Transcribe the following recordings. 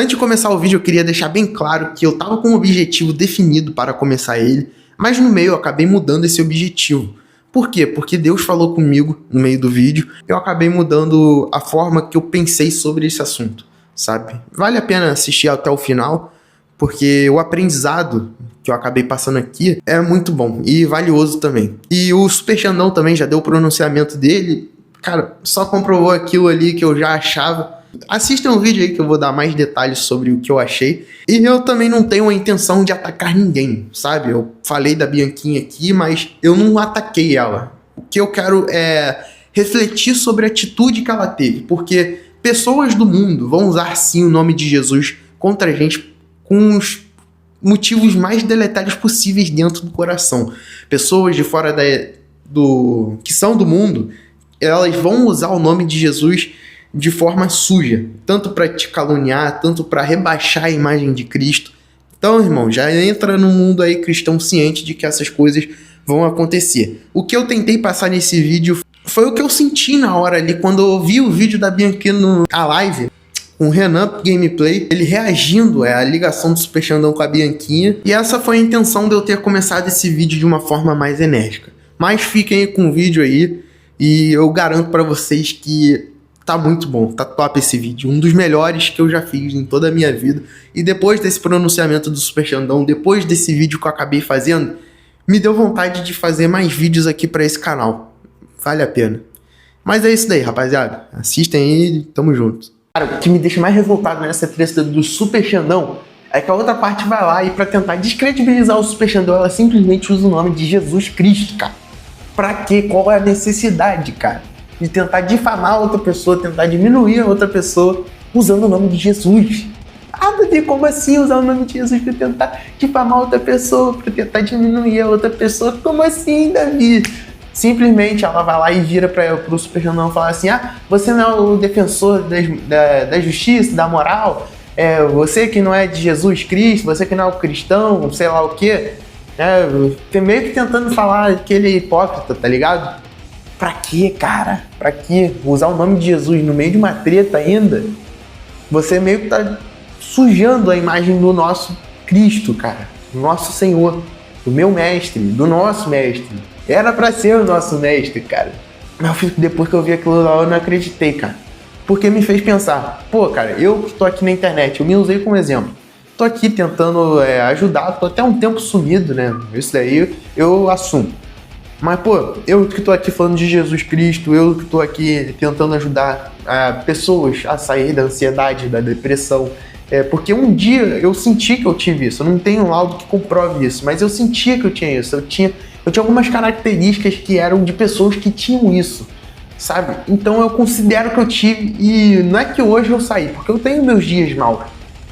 Antes de começar o vídeo, eu queria deixar bem claro que eu tava com um objetivo definido para começar ele, mas no meio eu acabei mudando esse objetivo. Por quê? Porque Deus falou comigo no meio do vídeo, eu acabei mudando a forma que eu pensei sobre esse assunto, sabe? Vale a pena assistir até o final, porque o aprendizado que eu acabei passando aqui é muito bom e valioso também. E o Super Xandão também já deu o pronunciamento dele, cara, só comprovou aquilo ali que eu já achava. Assistam o vídeo aí que eu vou dar mais detalhes sobre o que eu achei. E eu também não tenho a intenção de atacar ninguém, sabe? Eu falei da Bianquinha aqui, mas eu não ataquei ela. O que eu quero é refletir sobre a atitude que ela teve, porque pessoas do mundo vão usar sim o nome de Jesus contra a gente com os motivos mais deletérios possíveis dentro do coração. Pessoas de fora que são do mundo, elas vão usar o nome de Jesus de forma suja, tanto para te caluniar, tanto para rebaixar a imagem de Cristo. Então, irmão, já entra no mundo aí cristão ciente de que essas coisas vão acontecer. O que eu tentei passar nesse vídeo foi o que eu senti na hora ali, quando eu vi o vídeo da Bianquinha na live, com o Renan Gameplay, ele reagindo à ligação do Super Xandão com a Bianquinha, e essa foi a intenção de eu ter começado esse vídeo de uma forma mais enérgica. Mas fiquem aí com o vídeo aí, e eu garanto para vocês que tá muito bom, tá top esse vídeo. Um dos melhores que eu já fiz em toda a minha vida. E depois desse pronunciamento do Super Xandão, depois desse vídeo que eu acabei fazendo, me deu vontade de fazer mais vídeos aqui pra esse canal. Vale a pena. Mas é isso daí, rapaziada. Assistem aí, tamo junto. Cara, o que me deixa mais revoltado nessa treta do Super Xandão é que a outra parte vai lá e pra tentar descredibilizar o Super Xandão, ela simplesmente usa o nome de Jesus Cristo, cara. Pra quê? Qual é a necessidade, cara? De tentar difamar a outra pessoa, tentar diminuir a outra pessoa usando o nome de Jesus. Ah, Davi, como assim usar o nome de Jesus para tentar difamar a outra pessoa, para tentar diminuir a outra pessoa? Como assim, Davi? Simplesmente ela vai lá e vira para o Super Xandão e fala assim: ah, você não é o defensor da justiça, da moral? Você que não é de Jesus Cristo, você que não é o cristão, sei lá o quê. Meio que tentando falar que ele é hipócrita, tá ligado? Pra quê, cara? Pra quê? Usar o nome de Jesus no meio de uma treta ainda? Você meio que tá sujando a imagem do nosso Cristo, cara. Do nosso Senhor. Do meu mestre. Do nosso mestre. Era pra ser o nosso mestre, cara. Mas depois que eu vi aquilo lá, eu não acreditei, cara. Porque me fez pensar. Pô, cara, eu que tô aqui na internet, eu me usei como exemplo. Tô aqui tentando ajudar, tô até um tempo sumido, né? Isso daí eu assumo. Mas, pô, eu que tô aqui falando de Jesus Cristo, eu que tô aqui tentando ajudar pessoas a sair da ansiedade, da depressão. Porque um dia eu senti que eu tive isso. Eu não tenho um laudo que comprove isso, mas eu sentia que eu tinha isso. Eu tinha algumas características que eram de pessoas que tinham isso, sabe? Então eu considero que eu tive, e não é que hoje eu saí, porque eu tenho meus dias maus.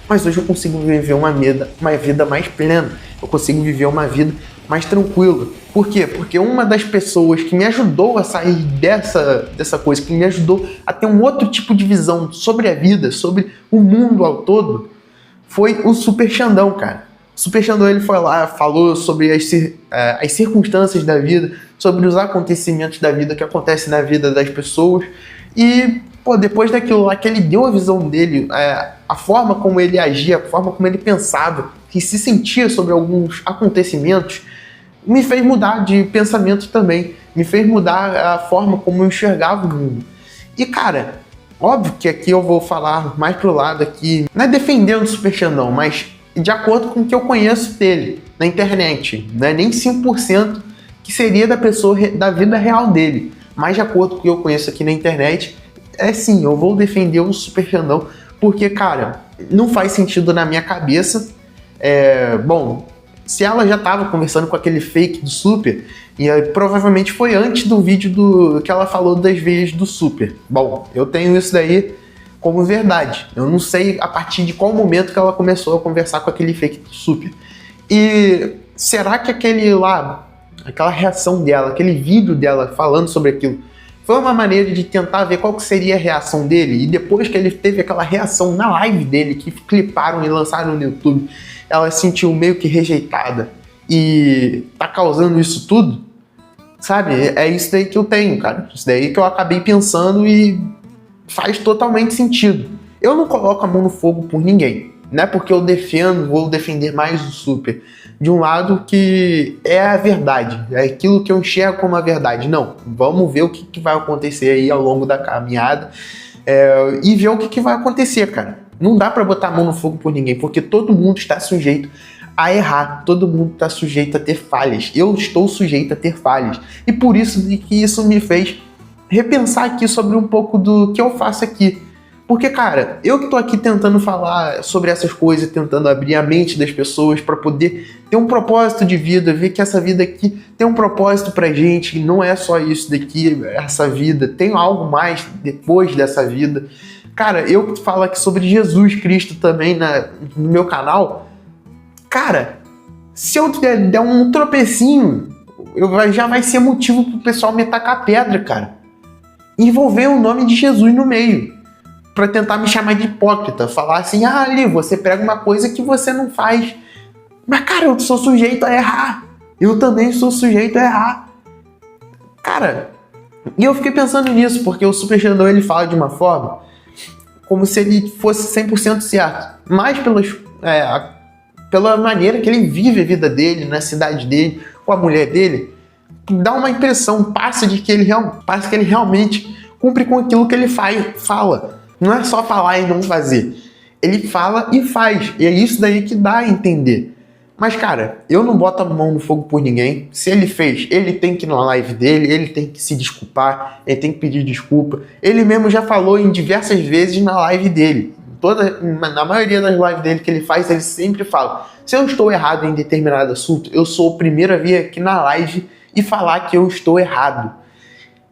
Mas hoje eu consigo viver uma vida mais plena. Eu consigo viver uma vida mais tranquila. Por quê? Porque uma das pessoas que me ajudou a sair dessa coisa, que me ajudou a ter um outro tipo de visão sobre a vida, sobre o mundo ao todo, foi o Super Xandão, cara. O Super Xandão, ele foi lá, falou sobre as circunstâncias da vida, sobre os acontecimentos da vida que acontecem na vida das pessoas. E, pô, depois daquilo lá que ele deu a visão dele, a forma como ele agia, a forma como ele pensava, que se sentia sobre alguns acontecimentos, me fez mudar de pensamento também. Me fez mudar a forma como eu enxergava o mundo. E, cara, óbvio que aqui eu vou falar mais pro lado aqui, não é defendendo o Super Xandão, mas de acordo com o que eu conheço dele na internet. Não é nem 5% que seria da pessoa, da vida real dele. Mas de acordo com o que eu conheço aqui na internet, sim, eu vou defender o Super Xandão, porque, cara, não faz sentido na minha cabeça. Bom, se ela já estava conversando com aquele fake do Super, e provavelmente foi antes do vídeo que ela falou das veias do Super. Bom, eu tenho isso daí como verdade. Eu não sei a partir de qual momento que ela começou a conversar com aquele fake do Super. E será que aquela reação dela, aquele vídeo dela falando sobre aquilo, foi uma maneira de tentar ver qual que seria a reação dele? E depois que ele teve aquela reação na live dele, que cliparam e lançaram no YouTube, ela se sentiu meio que rejeitada e tá causando isso tudo? Sabe? É isso daí que eu tenho, cara. Isso daí que eu acabei pensando e faz totalmente sentido. Eu não coloco a mão no fogo por ninguém. Não é porque eu vou defender mais o Super. De um lado que é a verdade, é aquilo que eu enxergo como a verdade. Não, vamos ver o que vai acontecer aí ao longo da caminhada e ver o que vai acontecer, cara. Não dá pra botar a mão no fogo por ninguém, porque todo mundo está sujeito a errar, todo mundo está sujeito a ter falhas. Eu estou sujeito a ter falhas. E por isso que isso me fez repensar aqui sobre um pouco do que eu faço aqui. Porque, cara, eu que tô aqui tentando falar sobre essas coisas, tentando abrir a mente das pessoas para poder ter um propósito de vida, ver que essa vida aqui tem um propósito pra gente, não é só isso daqui, essa vida, tem algo mais depois dessa vida. Cara, eu que falo aqui sobre Jesus Cristo também no meu canal, cara, se eu der um tropecinho, já vai ser motivo pro pessoal me tacar pedra, cara. Envolver o nome de Jesus no meio. Pra tentar me chamar de hipócrita, falar assim, Ali, você prega uma coisa que você não faz. Mas, cara, eu sou sujeito a errar. Eu também sou sujeito a errar. Cara, e eu fiquei pensando nisso, porque o Super Xandão, ele fala de uma forma como se ele fosse 100% certo. Mas pela maneira que ele vive a vida dele, na cidade dele, com a mulher dele, dá uma impressão, passa que ele realmente cumpre com aquilo que ele fala. Não é só falar e não fazer. Ele fala e faz. E é isso daí que dá a entender. Mas, cara, eu não boto a mão no fogo por ninguém. Se ele fez, ele tem que ir na live dele, ele tem que se desculpar, ele tem que pedir desculpa. Ele mesmo já falou em diversas vezes na live dele. Na maioria das lives dele que ele faz, ele sempre fala: se eu estou errado em determinado assunto, eu sou o primeiro a vir aqui na live e falar que eu estou errado.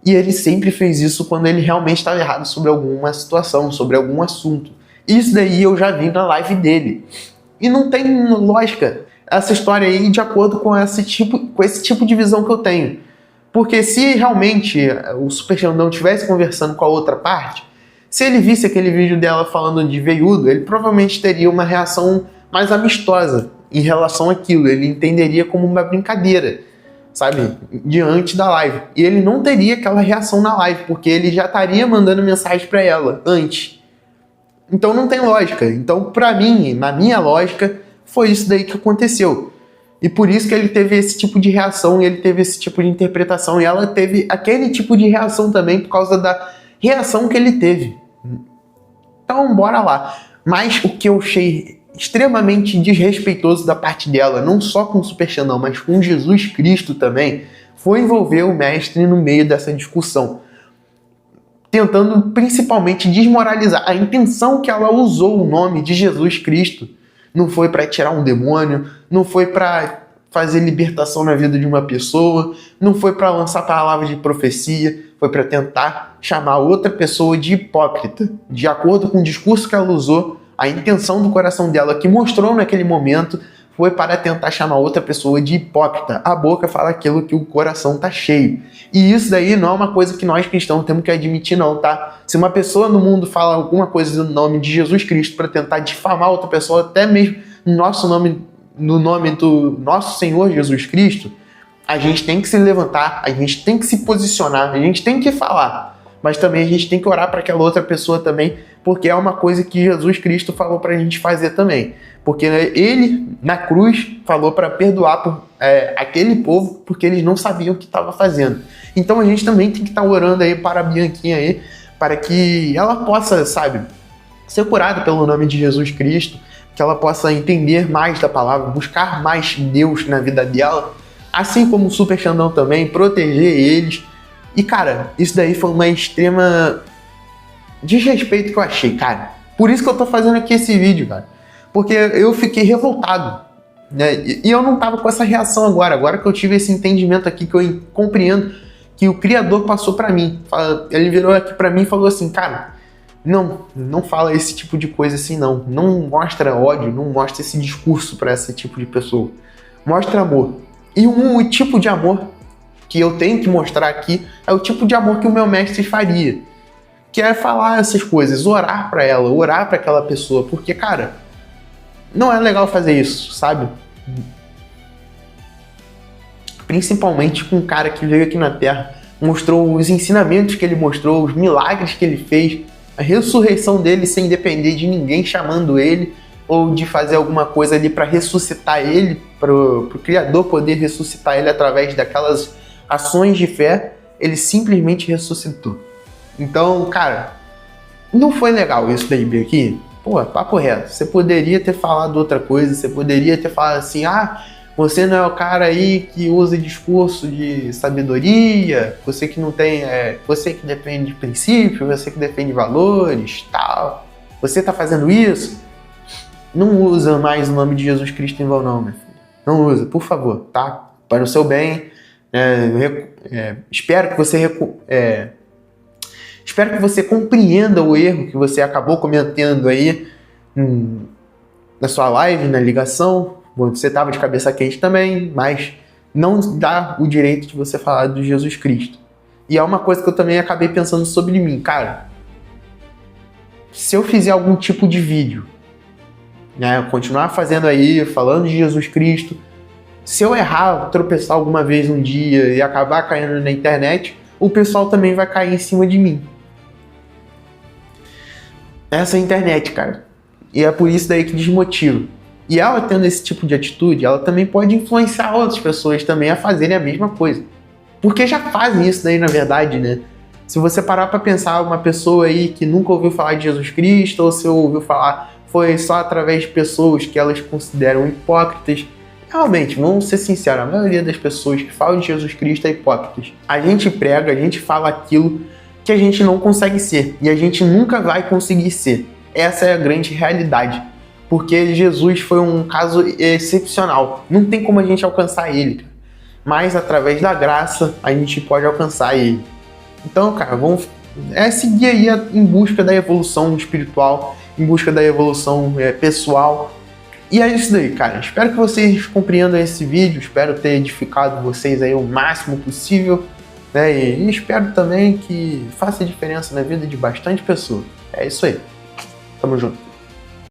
E ele sempre fez isso quando ele realmente estava errado sobre alguma situação, sobre algum assunto. Isso daí eu já vi na live dele. E não tem lógica essa história aí de acordo com esse tipo de visão que eu tenho. Porque se realmente o Super Xandão estivesse conversando com a outra parte, se ele visse aquele vídeo dela falando de veiudo, ele provavelmente teria uma reação mais amistosa em relação àquilo. Ele entenderia como uma brincadeira, sabe, diante da live. E ele não teria aquela reação na live, porque ele já estaria mandando mensagem para ela antes. Então não tem lógica. Então, pra mim, na minha lógica, foi isso daí que aconteceu. E por isso que ele teve esse tipo de reação, e ele teve esse tipo de interpretação, e ela teve aquele tipo de reação também por causa da reação que ele teve. Então, bora lá. Mas o que eu achei extremamente desrespeitoso da parte dela, não só com o Super Xandão, mas com Jesus Cristo também, foi envolver o mestre no meio dessa discussão, tentando principalmente desmoralizar. A intenção que ela usou o nome de Jesus Cristo não foi para tirar um demônio, não foi para fazer libertação na vida de uma pessoa, não foi para lançar palavras de profecia, foi para tentar chamar outra pessoa de hipócrita, de acordo com o discurso que ela usou. A intenção do coração dela, que mostrou naquele momento, foi para tentar chamar outra pessoa de hipócrita. A boca fala aquilo que o coração tá cheio. E isso daí não é uma coisa que nós cristãos temos que admitir não, tá? Se uma pessoa no mundo fala alguma coisa no nome de Jesus Cristo para tentar difamar outra pessoa, até mesmo no nome do nosso Senhor Jesus Cristo, a gente tem que se levantar, a gente tem que se posicionar, a gente tem que falar. Mas também a gente tem que orar para aquela outra pessoa também, porque é uma coisa que Jesus Cristo falou para a gente fazer também. Porque ele, na cruz, falou para perdoar aquele povo, porque eles não sabiam o que estava fazendo. Então a gente também tem que estar orando aí para a Bianquinha aí, para que ela possa, sabe, ser curada pelo nome de Jesus Cristo, que ela possa entender mais da palavra, buscar mais Deus na vida dela, assim como o Super Xandão também, proteger eles. E, cara, isso daí foi uma extrema desrespeito que eu achei, cara. Por isso que eu tô fazendo aqui esse vídeo, cara. Porque eu fiquei revoltado, né? E eu não tava com essa reação agora que eu tive esse entendimento aqui, que eu compreendo que o Criador passou pra mim. Ele virou aqui pra mim e falou assim, cara, não fala esse tipo de coisa assim, não. Não mostra ódio, não mostra esse discurso pra esse tipo de pessoa. Mostra amor. E um tipo de amor que eu tenho que mostrar aqui é o tipo de amor que o meu mestre faria. Que é falar essas coisas, orar pra ela, orar pra aquela pessoa. Porque, cara, não é legal fazer isso, sabe? Principalmente com um cara que veio aqui na Terra, mostrou os ensinamentos que ele mostrou, os milagres que ele fez. A ressurreição dele sem depender de ninguém chamando ele ou de fazer alguma coisa ali para ressuscitar ele, para o Criador poder ressuscitar ele através daquelas ações de fé, ele simplesmente ressuscitou. Então, cara, não foi legal isso daí, aqui. Pô, papo reto. Você poderia ter falado outra coisa, você poderia ter falado assim, você não é o cara aí que usa discurso de sabedoria, você que não tem, você que defende de princípio, você que defende valores, tal. Você tá fazendo isso? Não usa mais o nome de Jesus Cristo em vão não, meu filho. Não usa, por favor, tá? Para o seu bem. Espero que você compreenda o erro que você acabou cometendo aí na sua live, na ligação. Você estava de cabeça quente também, mas não dá o direito de você falar de Jesus Cristo. E é uma coisa que eu também acabei pensando sobre mim. Cara, se eu fizer algum tipo de vídeo, continuar fazendo aí, falando de Jesus Cristo, se eu errar, tropeçar alguma vez um dia e acabar caindo na internet, o pessoal também vai cair em cima de mim. Essa é a internet, cara. E é por isso daí que desmotiva. E ela tendo esse tipo de atitude, ela também pode influenciar outras pessoas também a fazerem a mesma coisa. Porque já fazem isso daí, na verdade, né? Se você parar pra pensar, uma pessoa aí que nunca ouviu falar de Jesus Cristo, ou se ouviu falar, foi só através de pessoas que elas consideram hipócritas. Realmente, vamos ser sinceros, a maioria das pessoas que falam de Jesus Cristo é hipócritas. A gente prega, a gente fala aquilo que a gente não consegue ser. E a gente nunca vai conseguir ser. Essa é a grande realidade. Porque Jesus foi um caso excepcional. Não tem como a gente alcançar ele. Mas através da graça, a gente pode alcançar ele. Então, cara, vamos seguir aí em busca da evolução espiritual, em busca da evolução pessoal. E é isso daí, cara. Espero que vocês compreendam esse vídeo. Espero ter edificado vocês aí o máximo possível. E espero também que faça diferença na vida de bastante pessoas. É isso aí. Tamo junto.